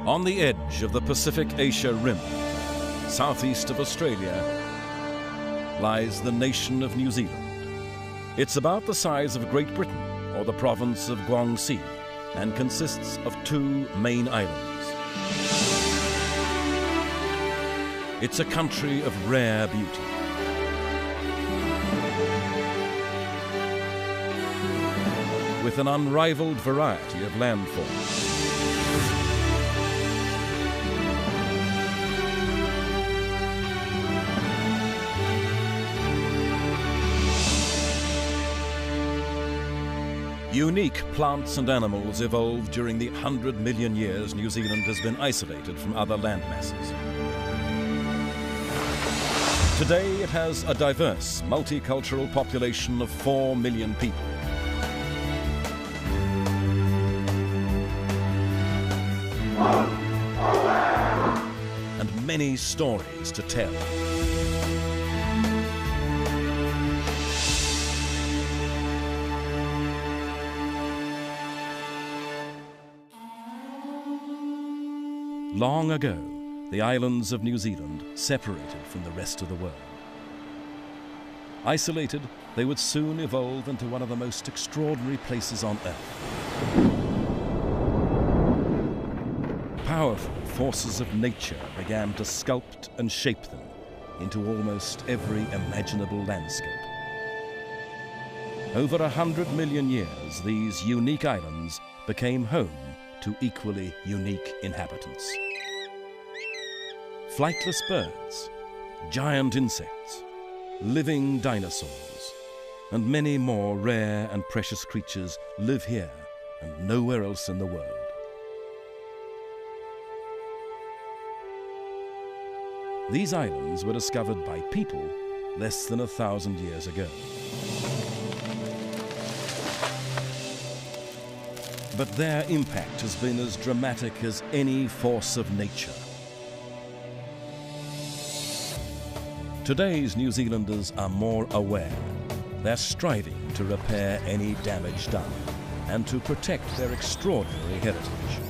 On the edge of the Pacific Asia Rim, southeast of Australia, lies the nation of New Zealand. It's about the size of Great Britain or the province of Guangxi and consists of two main islands. It's a country of rare beauty. With an unrivaled variety of landforms. Unique plants and animals evolved during the 100 million years New Zealand has been isolated from other land masses. Today it has a diverse, multicultural population of 4 million people. And many stories to tell. Long ago, the islands of New Zealand separated from the rest of the world. Isolated, they would soon evolve into one of the most extraordinary places on Earth. Powerful forces of nature began to sculpt and shape them into almost every imaginable landscape. Over 100 million years, these unique islands became home to equally unique inhabitants. Flightless birds, giant insects, living dinosaurs, and many more rare and precious creatures live here and nowhere else in the world. These islands were discovered by people less than 1,000 years ago. But their impact has been as dramatic as any force of nature. Today's New Zealanders are more aware. They're striving to repair any damage done and to protect their extraordinary heritage.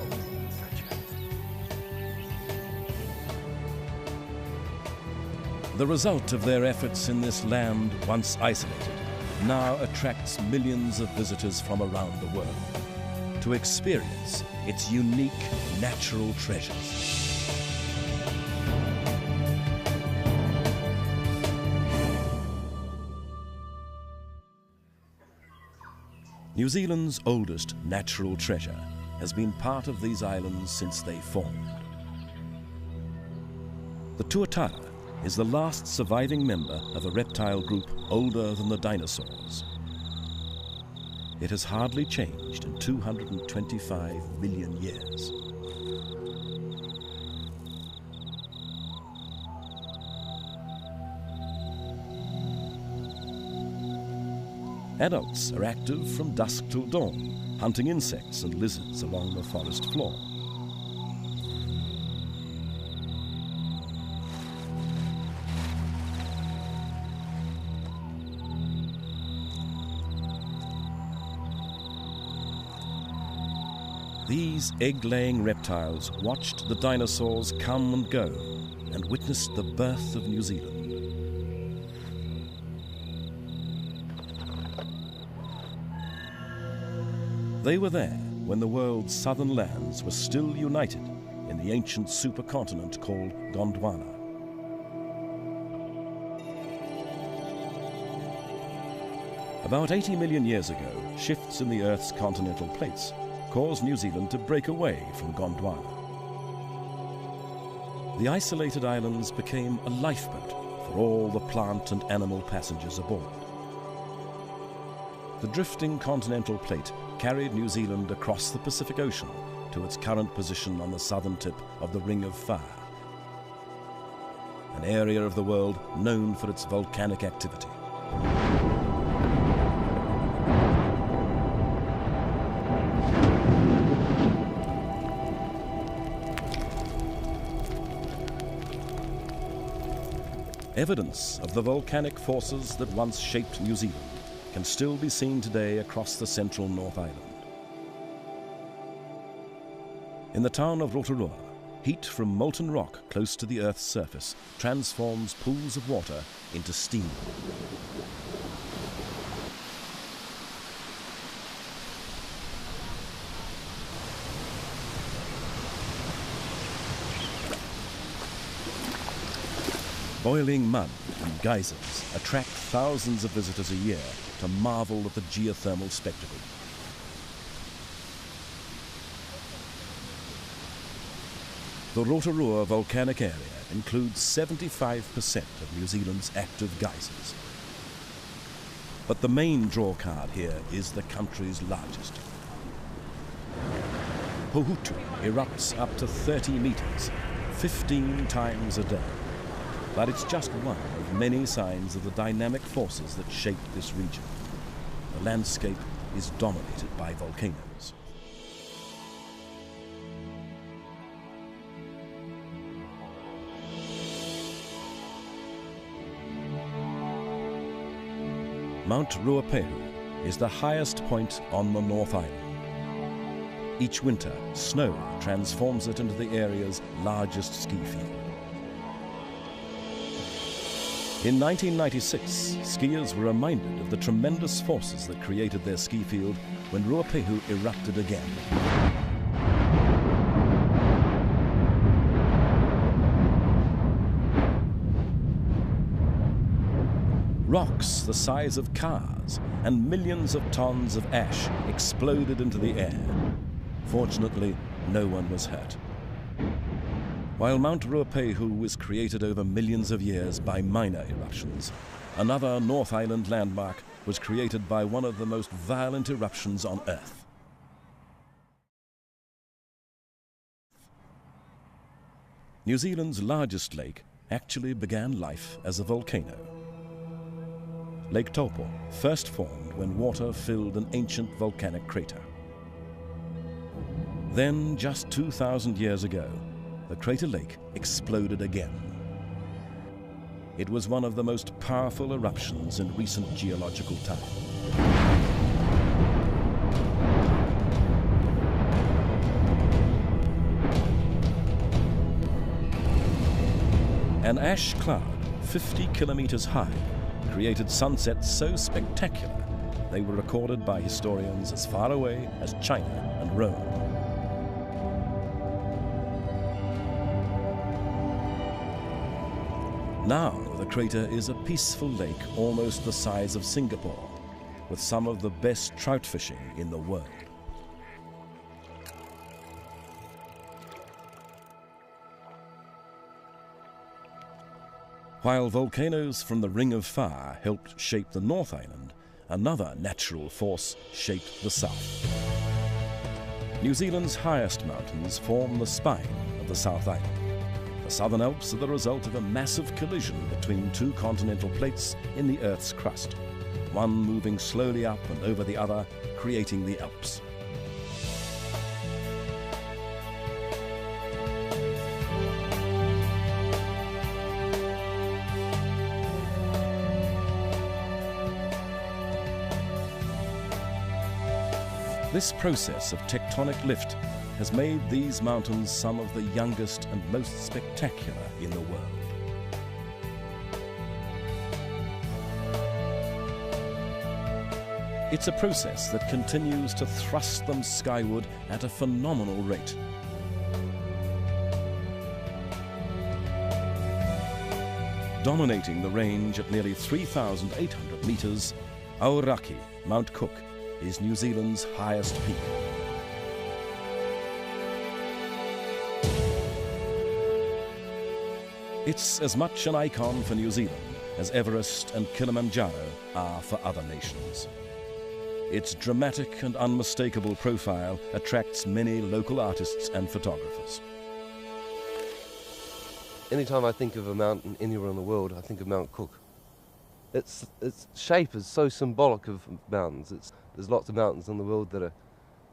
The result of their efforts in this land, once isolated, now attracts millions of visitors from around the world to experience its unique natural treasures. New Zealand's oldest natural treasure has been part of these islands since they formed. The tuatara is the last surviving member of a reptile group older than the dinosaurs. It has hardly changed in 225 million years. Adults are active from dusk till dawn, hunting insects and lizards along the forest floor. These egg-laying reptiles watched the dinosaurs come and go and witnessed the birth of New Zealand. They were there when the world's southern lands were still united in the ancient supercontinent called Gondwana. About 80 million years ago, shifts in the Earth's continental plates caused New Zealand to break away from Gondwana. The isolated islands became a lifeboat for all the plant and animal passengers aboard. The drifting continental plate carried New Zealand across the Pacific Ocean to its current position on the southern tip of the Ring of Fire, an area of the world known for its volcanic activity. Evidence of the volcanic forces that once shaped New Zealand can still be seen today across the central North Island. In the town of Rotorua, heat from molten rock close to the Earth's surface transforms pools of water into steam. Boiling mud and geysers attract thousands of visitors a year to marvel at the geothermal spectacle. The Rotorua volcanic area includes 75% of New Zealand's active geysers. But the main drawcard here is the country's largest. Pohutu erupts up to 30 meters, 15 times a day. But it's just one of many signs of the dynamic forces that shape this region. The landscape is dominated by volcanoes. Mount Ruapehu is the highest point on the North Island. Each winter, snow transforms it into the area's largest ski field. In 1996, skiers were reminded of the tremendous forces that created their ski field when Ruapehu erupted again. Rocks the size of cars and millions of tons of ash exploded into the air. Fortunately, no one was hurt. While Mount Ruapehu was created over millions of years by minor eruptions, another North Island landmark was created by one of the most violent eruptions on Earth. New Zealand's largest lake actually began life as a volcano. Lake Taupo first formed when water filled an ancient volcanic crater. Then, just 2,000 years ago, the crater lake exploded again. It was one of the most powerful eruptions in recent geological time. An ash cloud 50 kilometers high created sunsets so spectacular they were recorded by historians as far away as China and Rome. Now the crater is a peaceful lake almost the size of Singapore, with some of the best trout fishing in the world. While volcanoes from the Ring of Fire helped shape the North Island, another natural force shaped the south. New Zealand's highest mountains form the spine of the South Island. The Southern Alps are the result of a massive collision between two continental plates in the Earth's crust, one moving slowly up and over the other, creating the Alps. This process of tectonic lift has made these mountains some of the youngest and most spectacular in the world. It's a process that continues to thrust them skyward at a phenomenal rate. Dominating the range at nearly 3,800 meters, Aoraki, Mount Cook, is New Zealand's highest peak. It's as much an icon for New Zealand as Everest and Kilimanjaro are for other nations. Its dramatic and unmistakable profile attracts many local artists and photographers. Anytime I think of a mountain anywhere in the world, I think of Mount Cook. Its shape is so symbolic of mountains. There's lots of mountains in the world that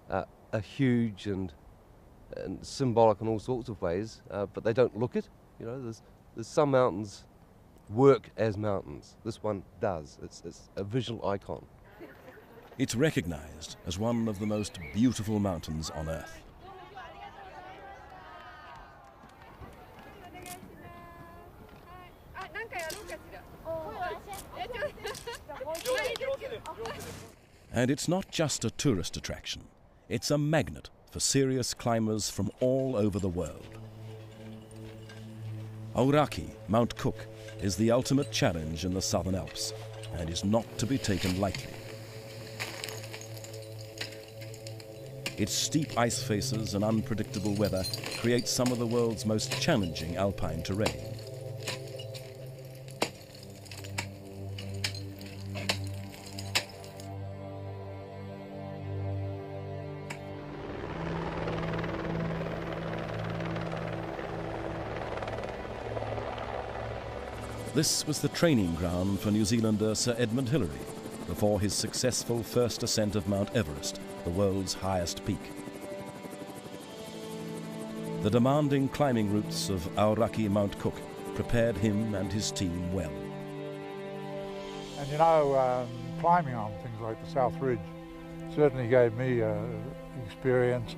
are huge and symbolic in all sorts of ways, but they don't look it. You know, there's some mountains work as mountains. This one does. It's a visual icon. It's recognized as one of the most beautiful mountains on Earth. And it's not just a tourist attraction, it's a magnet for serious climbers from all over the world. Aoraki, Mount Cook, is the ultimate challenge in the Southern Alps and is not to be taken lightly. Its steep ice faces and unpredictable weather create some of the world's most challenging alpine terrain. This was the training ground for Neusealander Sir Edmund Hillary before his successful first ascent of Mount Everest, the world's highest peak. The demanding climbing routes of Aoraki Mount Cook prepared him and his team well. And you know, climbing on things like the South Ridge certainly gave me experience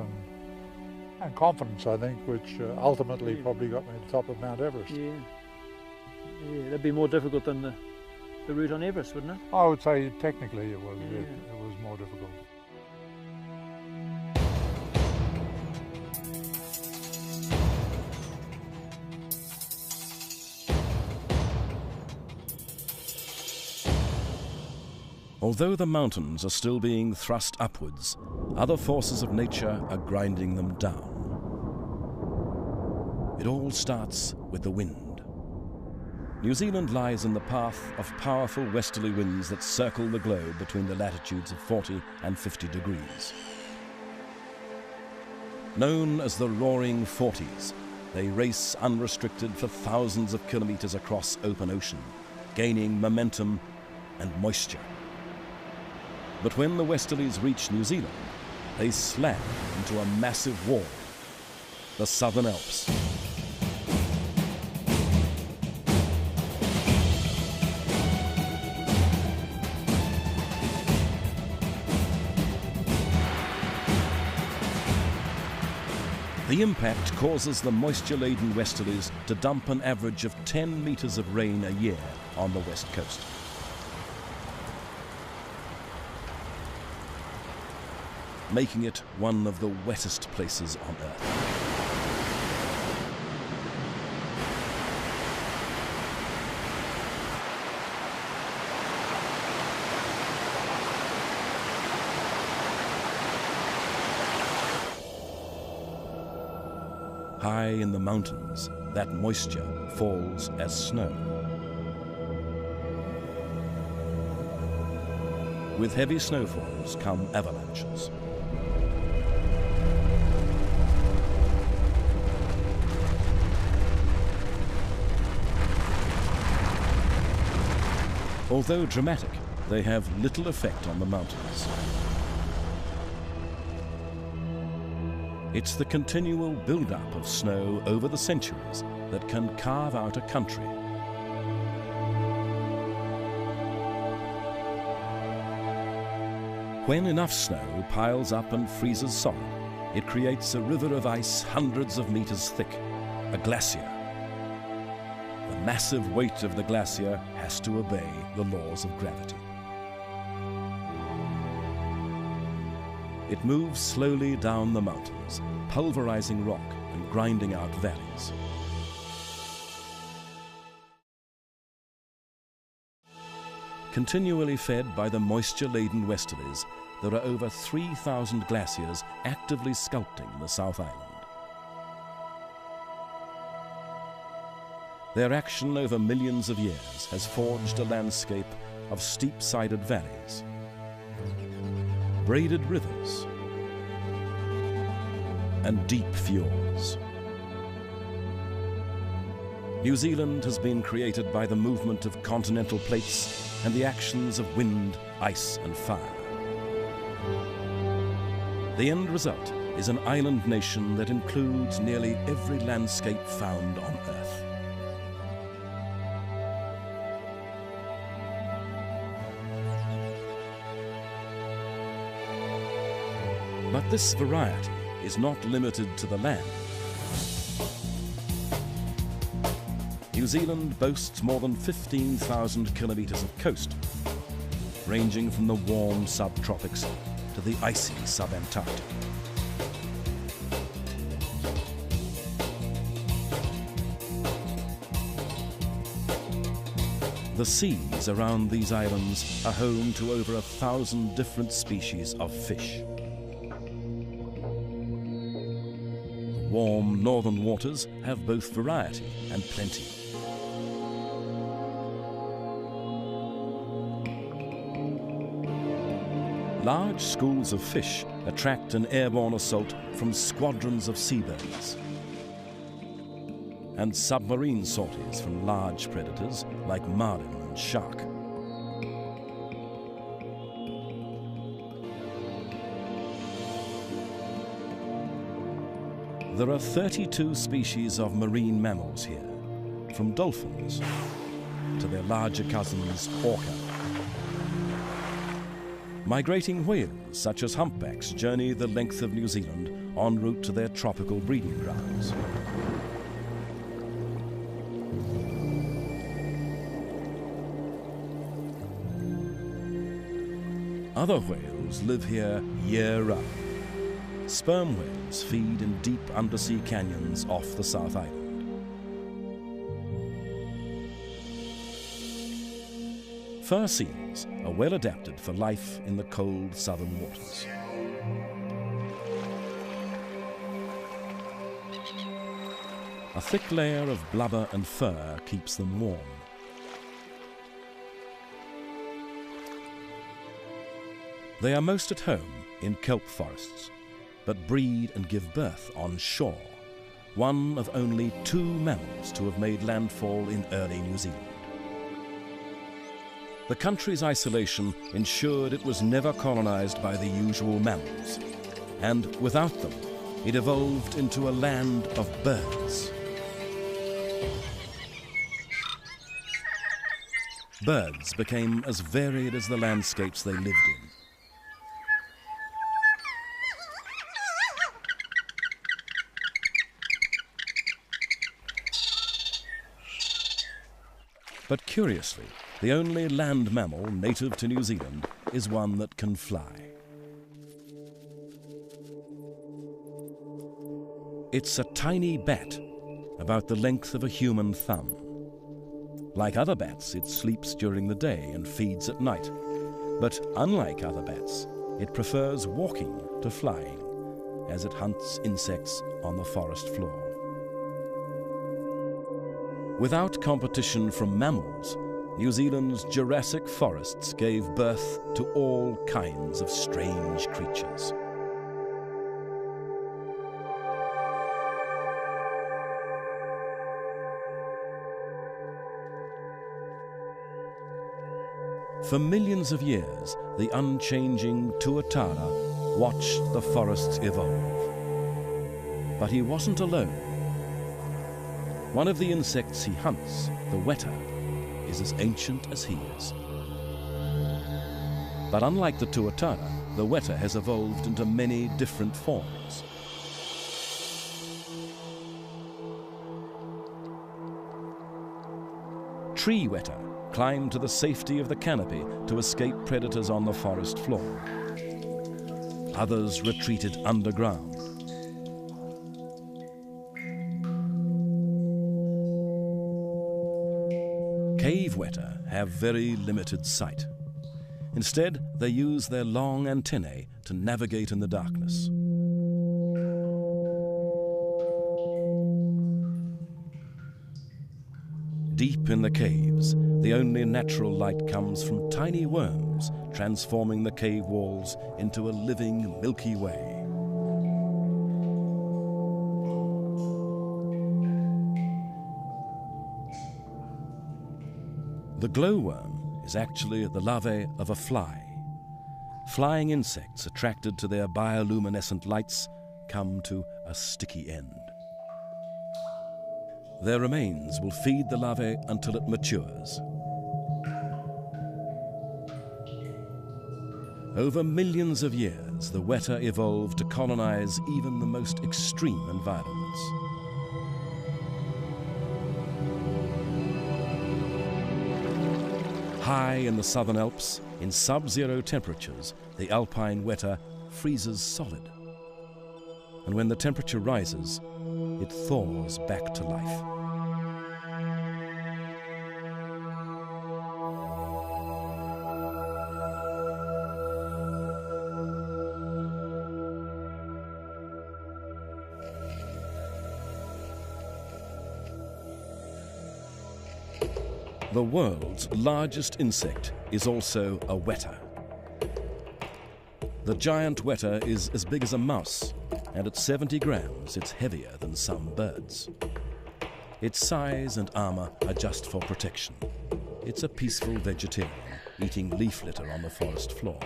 and confidence, I think, which ultimately probably got me to the top of Mount Everest. Yeah, that'd be more difficult than the route on Everest, wouldn't it? I would say technically it was, it was more difficult. Although the mountains are still being thrust upwards, other forces of nature are grinding them down. It all starts with the wind. New Zealand lies in the path of powerful westerly winds that circle the globe between the latitudes of 40 and 50 degrees. Known as the Roaring Forties, they race unrestricted for thousands of kilometers across open ocean, gaining momentum and moisture. But when the westerlies reach New Zealand, they slam into a massive wall, the Southern Alps. The impact causes the moisture-laden westerlies to dump an average of 10 metres of rain a year on the west coast. Making it one of the wettest places on Earth. High in the mountains, that moisture falls as snow. With heavy snowfalls come avalanches. Although dramatic, they have little effect on the mountains. It's the continual build-up of snow over the centuries that can carve out a country. When enough snow piles up and freezes solid, it creates a river of ice hundreds of meters thick, a glacier. The massive weight of the glacier has to obey the laws of gravity. It moves slowly down the mountains, pulverizing rock and grinding out valleys. Continually fed by the moisture-laden westerlies, there are over 3,000 glaciers actively sculpting the South Island. Their action over millions of years has forged a landscape of steep-sided valleys, braided rivers, and deep fjords. New Zealand has been created by the movement of continental plates and the actions of wind, ice, and fire. The end result is an island nation that includes nearly every landscape found on Earth. But this variety is not limited to the land. New New Zealand boasts more than 15,000 kilometres of coast, ranging from the warm subtropics to the icy subantarctic. The seas around these islands are home to over 1,000 different species of fish. The warm northern waters have both variety and plenty. Large schools of fish attract an airborne assault from squadrons of seabirds, and submarine sorties from large predators like marlin and shark. There are 32 species of marine mammals here, from dolphins to their larger cousins, orca. Migrating whales, such as humpbacks, journey the length of New Zealand en route to their tropical breeding grounds. Other whales live here year-round. Sperm whales feed in deep undersea canyons off the South Island. Fur seals are well adapted for life in the cold southern waters. A thick layer of blubber and fur keeps them warm. They are most at home in kelp forests, but breed and give birth on shore, one of only 2 mammals to have made landfall in early New Zealand. The country's isolation ensured it was never colonized by the usual mammals, and without them, it evolved into a land of birds. Birds became as varied as the landscapes they lived in. But curiously, the only land mammal native to New Zealand is one that can fly. It's a tiny bat, about the length of a human thumb. Like other bats, it sleeps during the day and feeds at night. But unlike other bats, it prefers walking to flying, as it hunts insects on the forest floor. Without competition from mammals, New Zealand's Jurassic forests gave birth to all kinds of strange creatures. For millions of years, the unchanging tuatara watched the forests evolve. But he wasn't alone. One of the insects he hunts, the weta, is as ancient as he is. But unlike the tuatara, the weta has evolved into many different forms. Tree weta climb to the safety of the canopy to escape predators on the forest floor. Others retreated underground. Cave weta have very limited sight. Instead, they use their long antennae to navigate in the darkness. Deep in the caves, the only natural light comes from tiny worms transforming the cave walls into a living Milky Way. The glowworm is actually the larvae of a fly. Flying insects attracted to their bioluminescent lights come to a sticky end. Their remains will feed the larvae until it matures. Over millions of years, the weta evolved to colonize even the most extreme environments. High in the southern Alps, in sub-zero temperatures, the alpine weta freezes solid. And when the temperature rises, it thaws back to life. The world's largest insect is also a weta. The giant weta is as big as a mouse, and at 70 grams it's heavier than some birds. Its size and armor are just for protection. It's a peaceful vegetarian, eating leaf litter on the forest floor.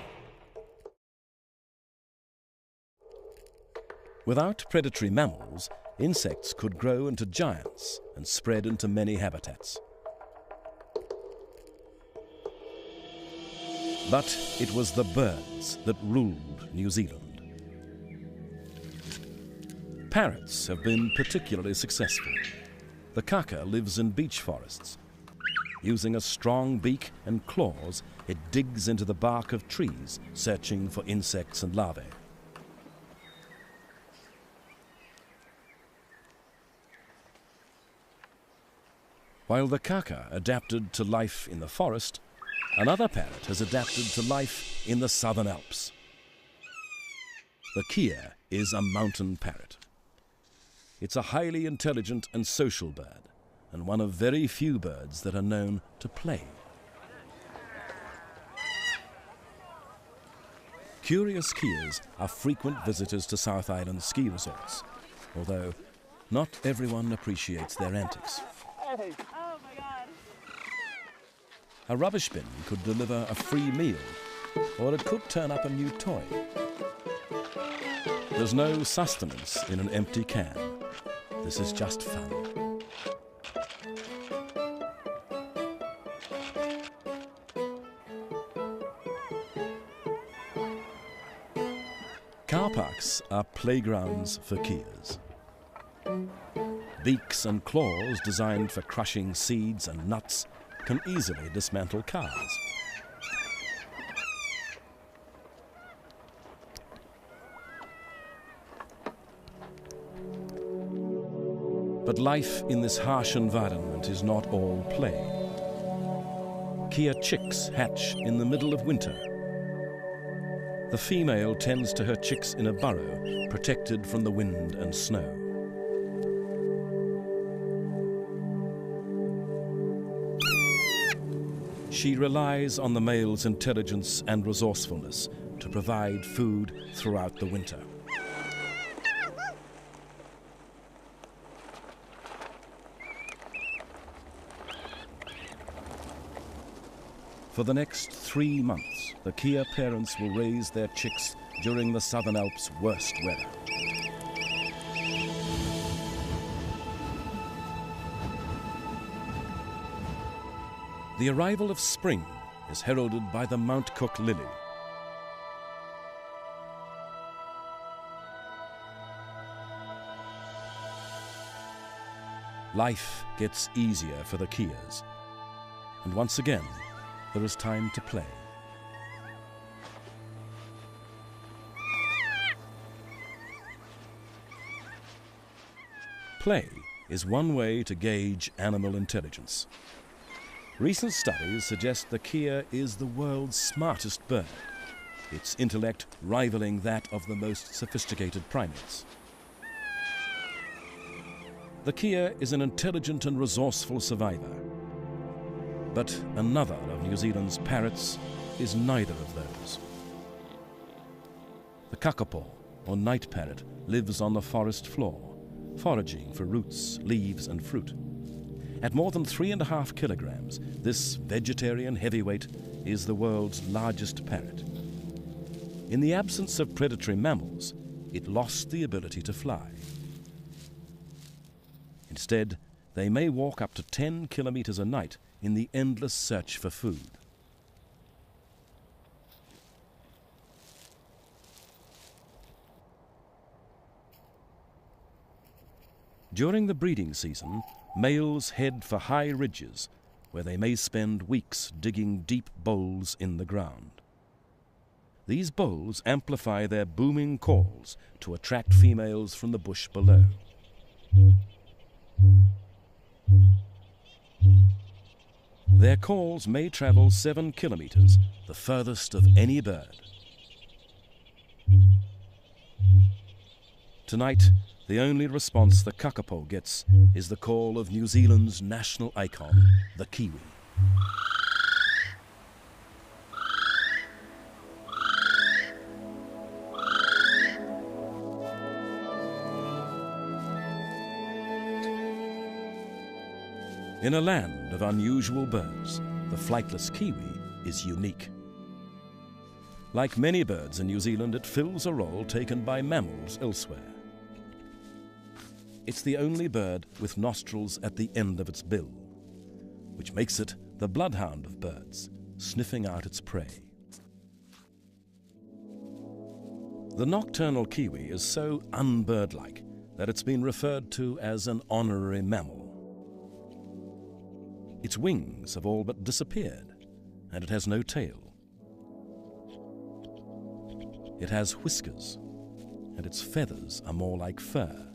Without predatory mammals, insects could grow into giants and spread into many habitats. But it was the birds that ruled New Zealand. Parrots have been particularly successful. The kaka lives in beech forests. Using a strong beak and claws, it digs into the bark of trees, searching for insects and larvae. While the kaka adapted to life in the forest, another parrot has adapted to life in the southern Alps. The kea is a mountain parrot. It's a highly intelligent and social bird, and one of very few birds that are known to play. Curious keas are frequent visitors to South Island ski resorts, although not everyone appreciates their antics. A rubbish bin could deliver a free meal, or it could turn up a new toy. There's no sustenance in an empty can. This is just fun. Car parks are playgrounds for keas. Beaks and claws designed for crushing seeds and nuts can easily dismantle cars. But life in this harsh environment is not all play. Kea chicks hatch in the middle of winter. The female tends to her chicks in a burrow, protected from the wind and snow. She relies on the male's intelligence and resourcefulness to provide food throughout the winter. For the next 3 months, the kea parents will raise their chicks during the Southern Alps' worst weather. The arrival of spring is heralded by the Mount Cook lily. Life gets easier for the keas, and once again, there is time to play. Play is one way to gauge animal intelligence. Recent studies suggest the kea is the world's smartest bird, its intellect rivaling that of the most sophisticated primates. The kea is an intelligent and resourceful survivor. But another of New Zealand's parrots is neither of those. The kakapo, or night parrot, lives on the forest floor, foraging for roots, leaves and fruit. At more than 3.5 kilograms, this vegetarian heavyweight is the world's largest parrot. In the absence of predatory mammals, it lost the ability to fly. Instead, they may walk up to 10 kilometers a night in the endless search for food. During the breeding season, males head for high ridges, where they may spend weeks digging deep bowls in the ground. These bowls amplify their booming calls to attract females from the bush below. Their calls may travel 7 kilometers, the furthest of any bird. Tonight, the only response the kakapo gets is the call of New Zealand's national icon, the kiwi. In a land of unusual birds, the flightless kiwi is unique. Like many birds in New Zealand, it fills a role taken by mammals elsewhere. It's the only bird with nostrils at the end of its bill, which makes it the bloodhound of birds, sniffing out its prey. The nocturnal kiwi is so unbirdlike that it's been referred to as an honorary mammal. Its wings have all but disappeared, and it has no tail. It has whiskers, and its feathers are more like fur.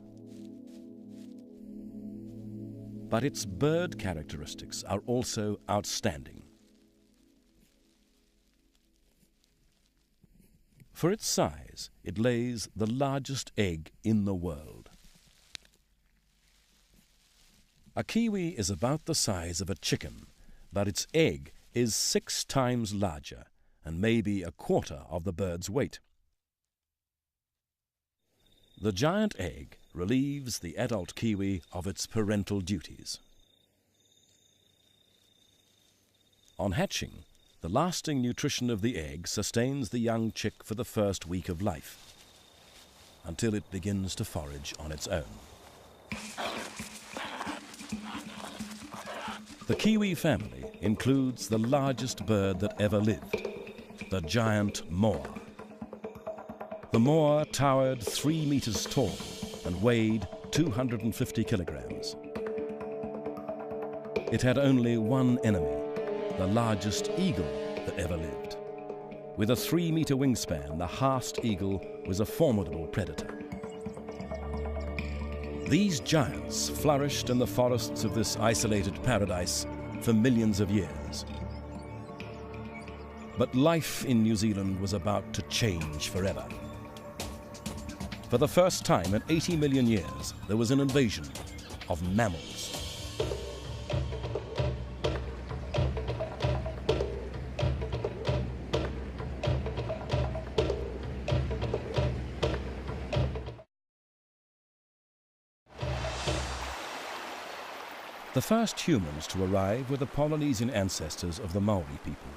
But its bird characteristics are also outstanding. For its size, it lays the largest egg in the world. A kiwi is about the size of a chicken, but its egg is 6 times larger and maybe a quarter of the bird's weight. The giant egg relieves the adult kiwi of its parental duties. On hatching, the lasting nutrition of the egg sustains the young chick for the first week of life, until it begins to forage on its own. The kiwi family includes the largest bird that ever lived, the giant moa. The moa towered 3 meters tall and weighed 250 kilograms. It had only one enemy, the largest eagle that ever lived. With a 3-meter wingspan, the Haast eagle was a formidable predator. These giants flourished in the forests of this isolated paradise for millions of years. But life in New Zealand was about to change forever. For the first time in 80 million years, there was an invasion of mammals. The first humans to arrive were the Polynesian ancestors of the Maori people.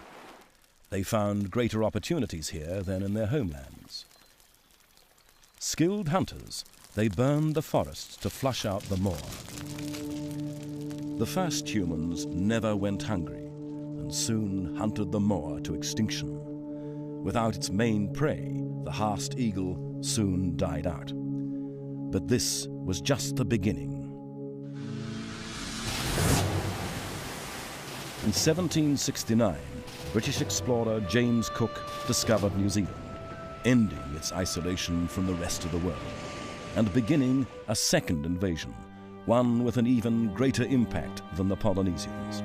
They found greater opportunities here than in their homelands. Skilled hunters, they burned the forests to flush out the moa. The first humans never went hungry and soon hunted the moa to extinction. Without its main prey, the Haast eagle soon died out. But this was just the beginning. In 1769, British explorer James Cook discovered New Zealand, ending its isolation from the rest of the world, and beginning a second invasion, one with an even greater impact than the Polynesians.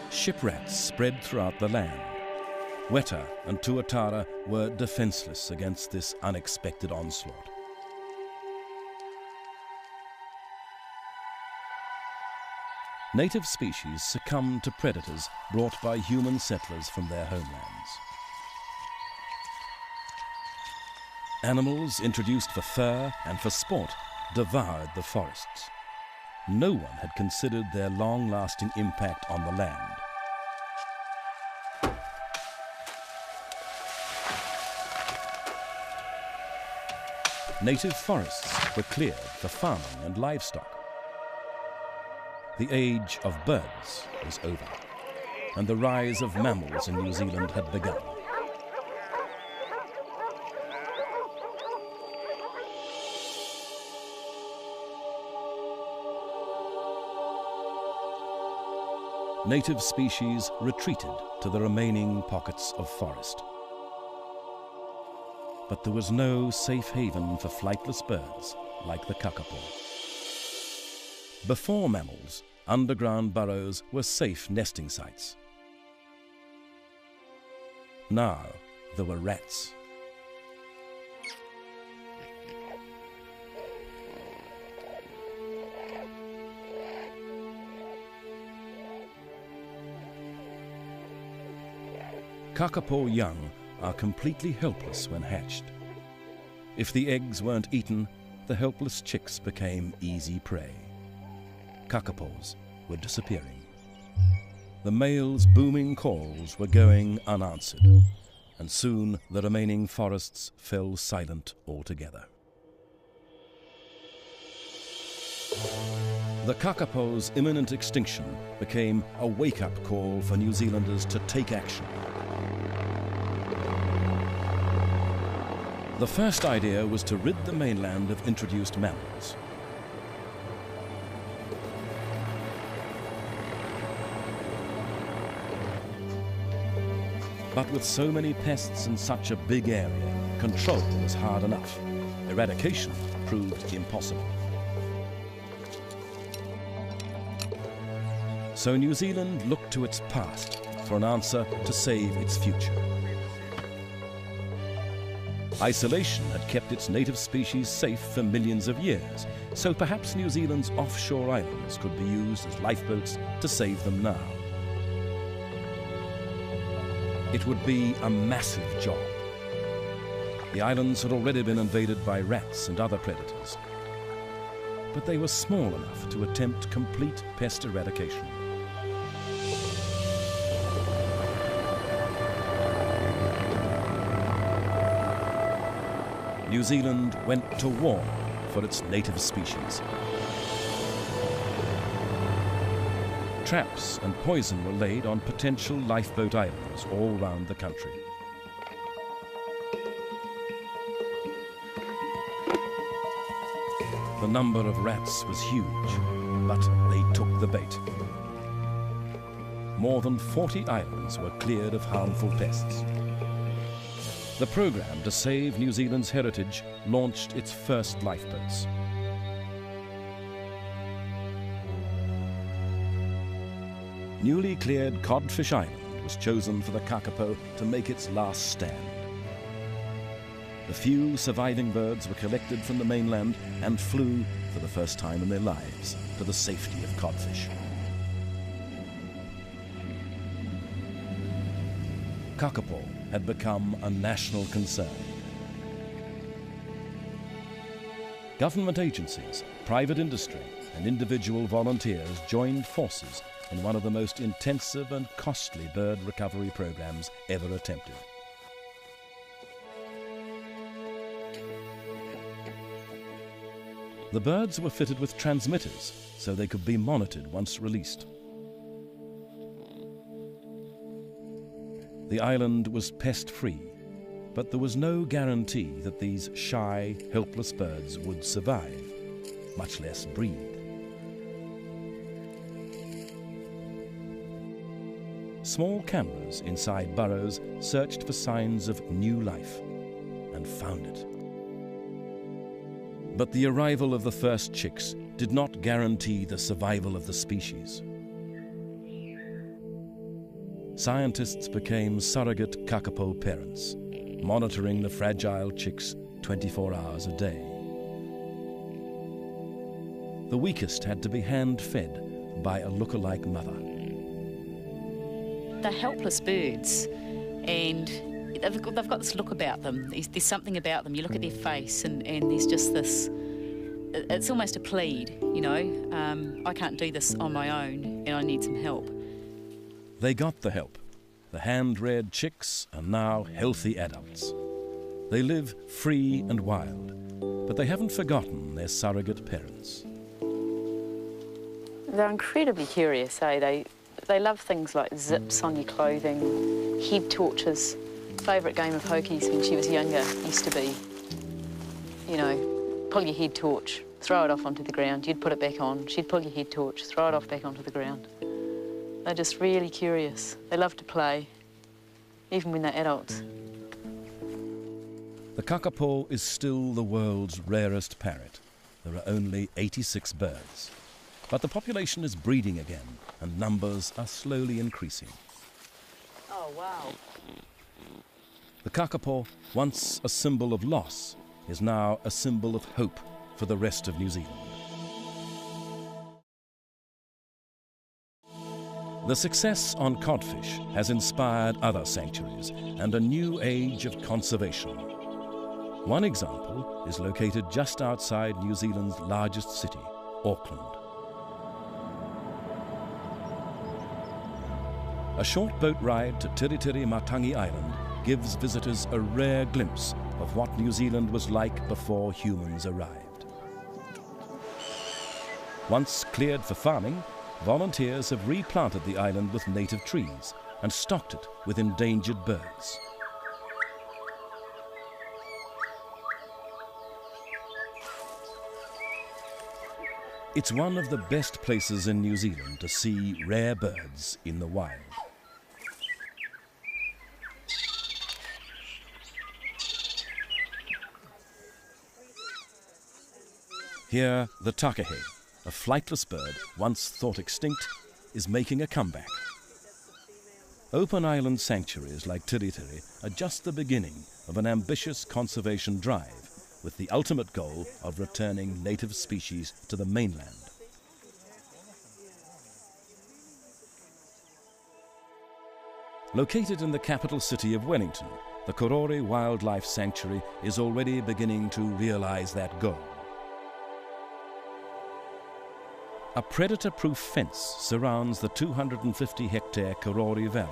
Shipwrecks spread throughout the land. Weta and Tuatara were defenseless against this unexpected onslaught. Native species succumbed to predators brought by human settlers from their homelands. Animals introduced for fur and for sport devoured the forests. No one had considered their long-lasting impact on the land. Native forests were cleared for farming and livestock. The age of birds was over, and the rise of mammals in New Zealand had begun. native species retreated to the remaining pockets of forest. But there was no safe haven for flightless birds like the kakapo. Before mammals, underground burrows were safe nesting sites. Now there were rats. Kakapo young are completely helpless when hatched. If the eggs weren't eaten, the helpless chicks became easy prey. Kakapos were disappearing. The male's booming calls were going unanswered, and soon the remaining forests fell silent altogether. The kakapo's imminent extinction became a wake-up call for New Zealanders to take action. The first idea was to rid the mainland of introduced mammals. But with so many pests in such a big area, control was hard enough. Eradication proved impossible. So New Zealand looked to its past for an answer to save its future. Isolation had kept its native species safe for millions of years, so perhaps New Zealand's offshore islands could be used as lifeboats to save them now. It would be a massive job. The islands had already been invaded by rats and other predators, but they were small enough to attempt complete pest eradication. New Zealand went to war for its native species. Traps and poison were laid on potential lifeboat islands all round the country. The number of rats was huge, but they took the bait. More than 40 islands were cleared of harmful pests. The program to save New Zealand's heritage launched its first lifeboats. Newly cleared Codfish Island was chosen for the kakapo to make its last stand. The few surviving birds were collected from the mainland and flew, for the first time in their lives, to the safety of codfish. Kakapo had become a national concern. Government agencies, private industry, and individual volunteers joined forces in one of the most intensive and costly bird recovery programs ever attempted. The birds were fitted with transmitters so they could be monitored once released. The island was pest-free, but there was no guarantee that these shy, helpless birds would survive, much less breed. Small cameras inside burrows searched for signs of new life and found it. But the arrival of the first chicks did not guarantee the survival of the species. Scientists became surrogate kakapo parents, monitoring the fragile chicks 24 hours a day. The weakest had to be hand-fed by a look-alike mother. They're helpless birds, and they've got this look about them. There's something about them. You look at their face, and there's just this. It's almost a plead, you know. I can't do this on my own, and I need some help. They got the help. The hand-reared chicks are now healthy adults. They live free and wild, but they haven't forgotten their surrogate parents. They're incredibly curious, eh? They love things like zips on your clothing, head torches. Favourite game of hokies when she was younger used to be, you know, pull your head torch, throw it off onto the ground, you'd put it back on, she'd pull your head torch, throw it off back onto the ground. They're just really curious. They love to play, even when they're adults. The kakapo is still the world's rarest parrot. There are only 86 birds. But the population is breeding again, and numbers are slowly increasing. Oh, wow. The kakapo, once a symbol of loss, is now a symbol of hope for the rest of New Zealand. The success on codfish has inspired other sanctuaries and a new age of conservation. One example is located just outside New Zealand's largest city, Auckland. A short boat ride to Tiritiri Matangi Island gives visitors a rare glimpse of what New Zealand was like before humans arrived. Once cleared for farming, volunteers have replanted the island with native trees and stocked it with endangered birds. It's one of the best places in New Zealand to see rare birds in the wild. Here, the takahe, a flightless bird once thought extinct, is making a comeback. Open island sanctuaries like Tiritiri are just the beginning of an ambitious conservation drive, with the ultimate goal of returning native species to the mainland. Located in the capital city of Wellington, the Karori Wildlife Sanctuary is already beginning to realize that goal. A predator-proof fence surrounds the 250-hectare Karori Valley,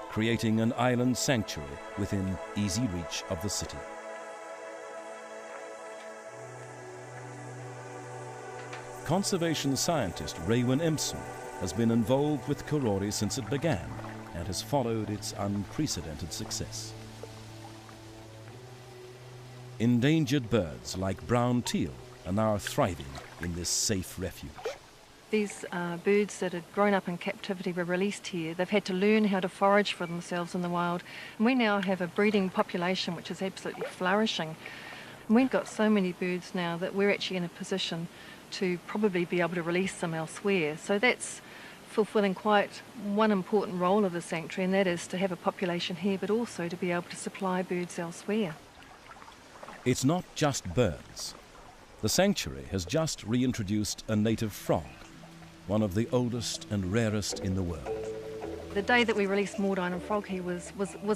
creating an island sanctuary within easy reach of the city. Conservation scientist Raewyn Empson has been involved with Karori since it began and has followed its unprecedented success. Endangered birds like brown teal are now thriving in this safe refuge. These birds that had grown up in captivity were released here. They've had to learn how to forage for themselves in the wild. And we now have a breeding population which is absolutely flourishing. And we've got so many birds now that we're actually in a position to probably be able to release them elsewhere. So that's fulfilling quite one important role of the sanctuary, and that is to have a population here, but also to be able to supply birds elsewhere. It's not just birds. The sanctuary has just reintroduced a native frog, one of the oldest and rarest in the world. The day that we released Mordine and Frog here was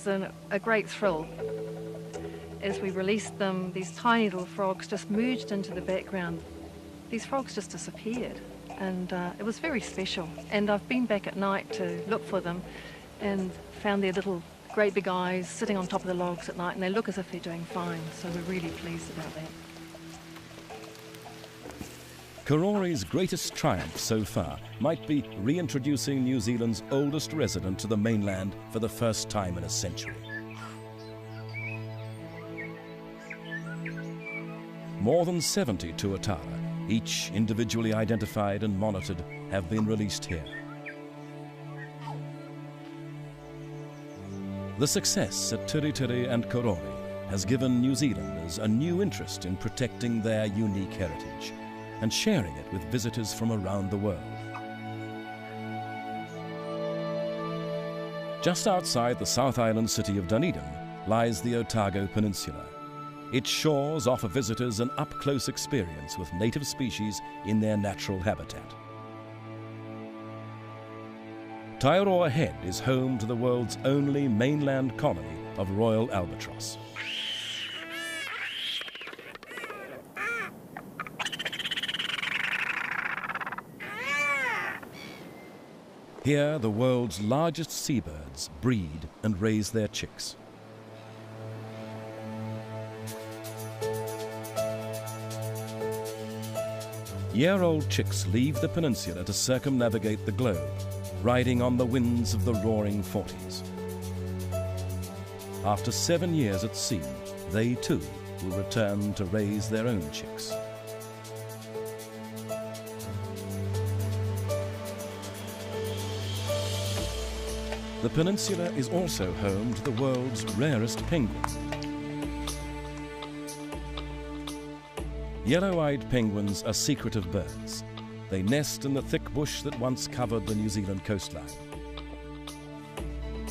a great thrill. As we released them, these tiny little frogs just merged into the background. These frogs just disappeared, and it was very special. And I've been back at night to look for them and found their little great big eyes sitting on top of the logs at night, and they look as if they're doing fine, so we're really pleased about that. Karori's greatest triumph so far might be reintroducing New Zealand's oldest resident to the mainland for the first time in a century. More than 70 tuatara, each individually identified and monitored, have been released here. The success at Tiritiri and Karori has given New Zealanders a new interest in protecting their unique heritage and sharing it with visitors from around the world. Just outside the South Island city of Dunedin lies the Otago Peninsula. Its shores offer visitors an up-close experience with native species in their natural habitat. Taiaroa Head is home to the world's only mainland colony of royal albatross. Here, the world's largest seabirds breed and raise their chicks. Year-old chicks leave the peninsula to circumnavigate the globe, riding on the winds of the roaring 40s. After 7 years at sea, they too will return to raise their own chicks. The peninsula is also home to the world's rarest penguin. Yellow-eyed penguins are secretive birds. They nest in the thick bush that once covered the New Zealand coastline.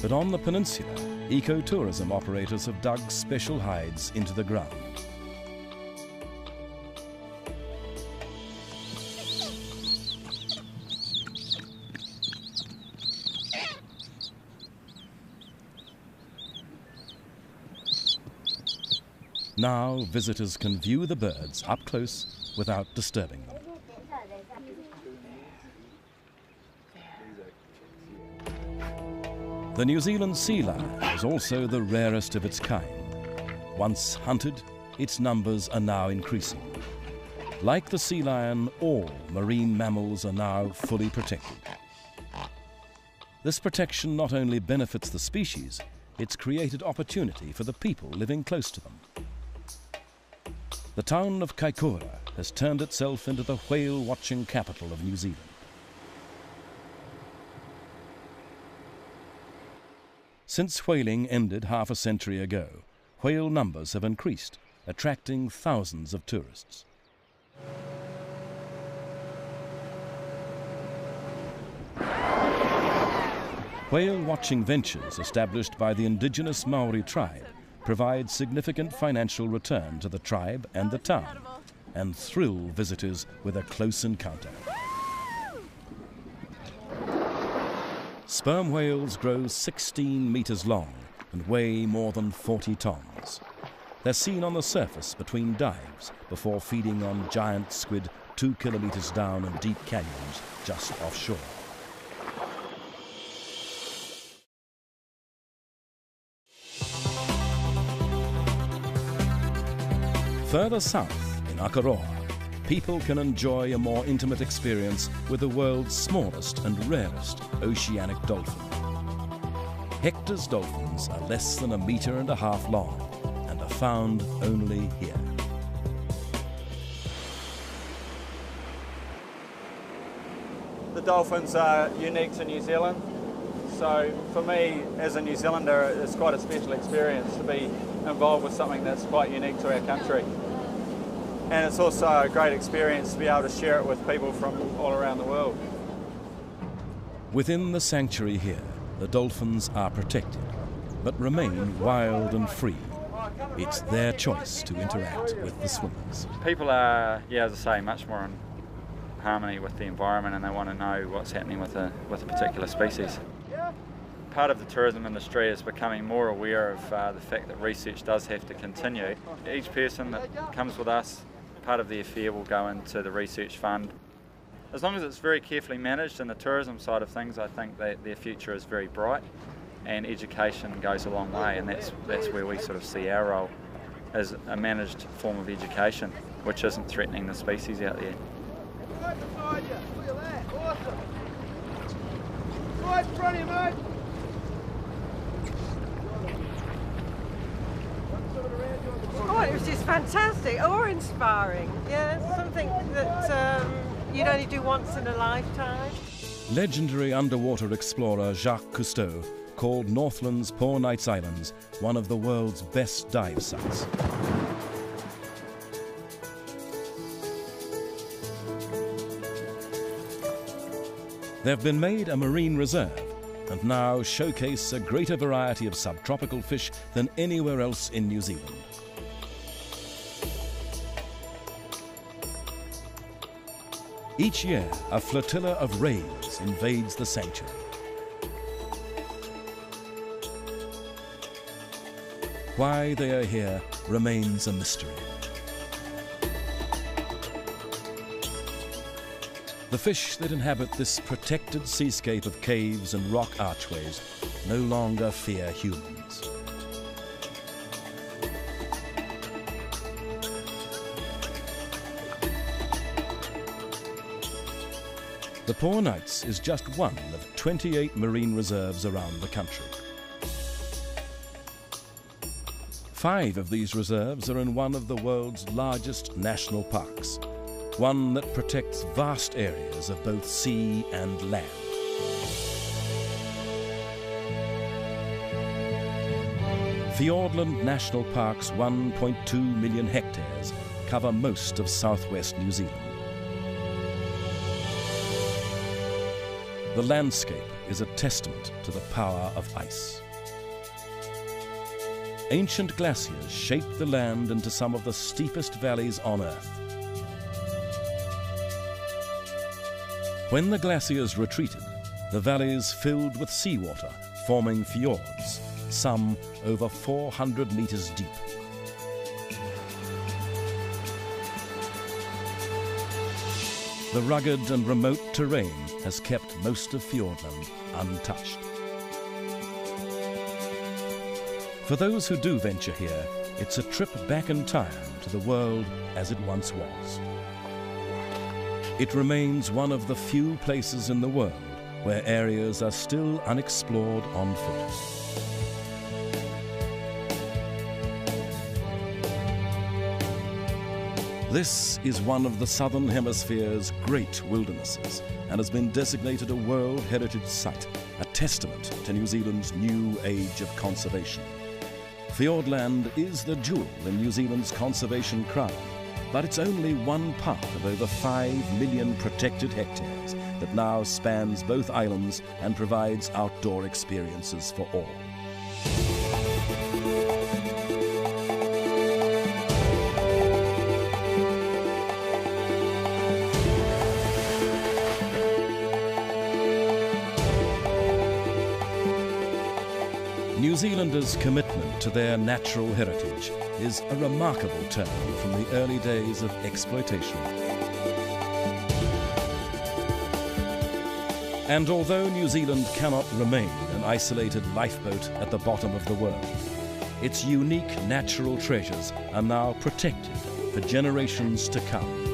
But on the peninsula, ecotourism operators have dug special hides into the ground. Now visitors can view the birds up close without disturbing them. The New Zealand sea lion is also the rarest of its kind. Once hunted, its numbers are now increasing. Like the sea lion, all marine mammals are now fully protected. This protection not only benefits the species, it's created opportunity for the people living close to them. The town of Kaikoura has turned itself into the whale-watching capital of New Zealand. Since whaling ended half a century ago, whale numbers have increased, attracting thousands of tourists. Whale-watching ventures established by the indigenous Maori tribe provide significant financial return to the tribe and the town, and thrill visitors with a close encounter. Sperm whales grow 16 metres long and weigh more than 40 tonnes. They're seen on the surface between dives before feeding on giant squid 2 kilometres down in deep canyons just offshore. Further south, in Akaroa, people can enjoy a more intimate experience with the world's smallest and rarest oceanic dolphin. Hector's dolphins are less than 1.5 meters long and are found only here. The dolphins are unique to New Zealand, so for me as a New Zealander it's quite a special experience to be involved with something that's quite unique to our country. And it's also a great experience to be able to share it with people from all around the world. Within the sanctuary here, the dolphins are protected, but remain wild and free. It's their choice to interact with the swimmers. People are, as I say, much more in harmony with the environment, and they want to know what's happening with a particular species. Part of the tourism industry is becoming more aware of the fact that research does have to continue. Each person that comes with us, part of their fare will go into the research fund. As long as it's very carefully managed in the tourism side of things, I think that their future is very bright, and education goes a long way, and that's where we sort of see our role as a managed form of education, which isn't threatening the species out there. Oh, it was just fantastic, awe-inspiring. Yeah, it's something that you'd only do once in a lifetime. Legendary underwater explorer Jacques Cousteau called Northland's Poor Knights Islands one of the world's best dive sites. They've been made a marine reserve and now showcase a greater variety of subtropical fish than anywhere else in New Zealand. Each year, a flotilla of rays invades the sanctuary. Why they are here remains a mystery. The fish that inhabit this protected seascape of caves and rock archways no longer fear humans. The Poor Knights is just one of 28 marine reserves around the country. 5 of these reserves are in one of the world's largest national parks, one that protects vast areas of both sea and land. Fiordland National Park's 1.2 million hectares cover most of southwest New Zealand. The landscape is a testament to the power of ice. Ancient glaciers shaped the land into some of the steepest valleys on Earth. When the glaciers retreated, the valleys filled with seawater, forming fjords, some over 400 meters deep. The rugged and remote terrain has kept most of Fiordland untouched. For those who do venture here, it's a trip back in time to the world as it once was. It remains one of the few places in the world where areas are still unexplored on foot. This is one of the Southern Hemisphere's great wildernesses and has been designated a World Heritage Site, a testament to New Zealand's new age of conservation. Fiordland is the jewel in New Zealand's conservation crown, but it's only one part of over 5 million protected hectares that now spans both islands and provides outdoor experiences for all. New Zealanders' commitment to their natural heritage is a remarkable turn from the early days of exploitation. And although New Zealand cannot remain an isolated lifeboat at the bottom of the world, its unique natural treasures are now protected for generations to come.